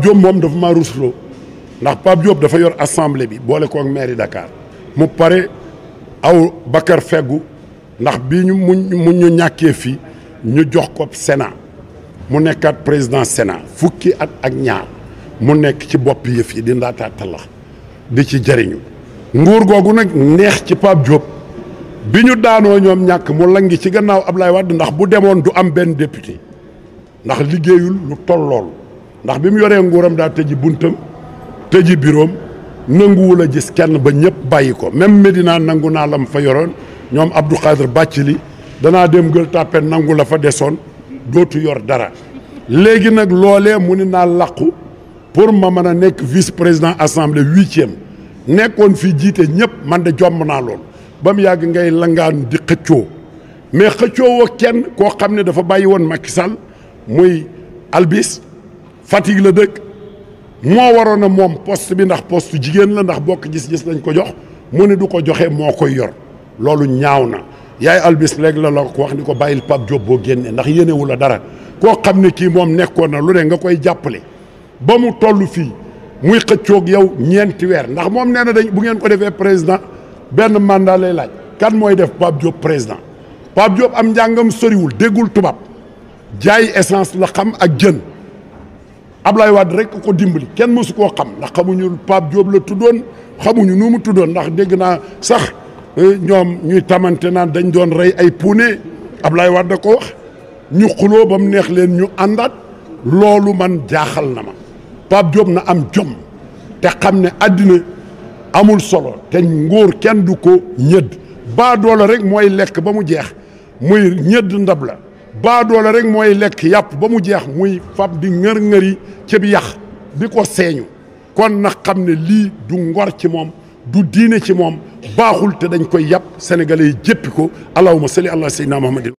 Diop moom dafa maa rusloo ndax Pape Diop dafa yor assemblée bi boole ko ak mairie Dakar mu pare aw Bakar feggu ndax bii ñu mu ñu ñàkkee fii ñu jox ko Sénat mu nekkaat président Sénat fukki at ak ñaar mu nekk ci bopp yëf yi di ndaataa talax di ci jëriñu nguur googu nag neex ci Pape Diop bi ñu daanoo ñoom ñàkk mu langi ci gannaaw Ablaye Wade ndax bu demoon du am benn député ndax liggéeyul lu tollool ndax bi mu yoree nguuram daa tëji buntam tëji biroom nanguwul a gis kenn ba ñëpp bàyyi ko même Medina nangu naa lam fa yoroon ñoom Abdou Khadre Bathily danaa dem Gueule Tapée nangu la fa desoon dootu yor dara léegi nag loolee mu ni naa làqu pour ma mën a nekk vice président assemblée 8e nekkoon fii jiite ñëpp man de jomb naa lool ba mu yàgg ngay langaan di xëccoo mais xëccoo wa kenn koo xam ne dafa bàyyi woon Macky Sall muy Albis Fatick la dëkk moo waroon a moom poste bi ndax poste jigéen la ndax bokk gis-gis lañ ko jox mu ne du ko joxe moo koy yor loolu ñaaw na yaay Albis léegi la ko wax ni ko bàyyil Pape Diop boo génnee ndax yéenewu la dara koo xam ne kii moom nekkoon na lu ne nga koy jàppale ba mu toll fii muy xëccoog yow ñeenti weer ndax moom nee na dañ bu ngeen ko defee président benn mandat lay laaj kan mooy def Pape Diop président Pape Diop am njàngam soriwul déggul tubaab jaay essence la xam ak jën Ablaye Wade rek ko dimbali kenn mësu koo xam ndax xamuñu Pape Diop la tuddoon xamuñu nu mu tuddoon ndax dégg naa sax ñoom ñuy tamante naan dañ doon rey ay puune Ablaye Wade da ko wax ñu xuloo ba mu neex leen ñu àndaat loolu man jaaxal na ma Pape Diop na am jom te xam ne àddina amul solo te nguur kenn du ko ñëdd baa doole rek mooy lekk ba mu jeex muy ñëdd ndab la baa doole rek mooy lekk yàpp ba mu jeex muy fab di ngër-ngëri ci bi yax di ko seeñu kon nag xam ne lii du ngor ci moom du diine ci moom baaxul te dañ koy yàpp sénégalais yi jéppi ko allahumma salli ala sayyidina muhammadin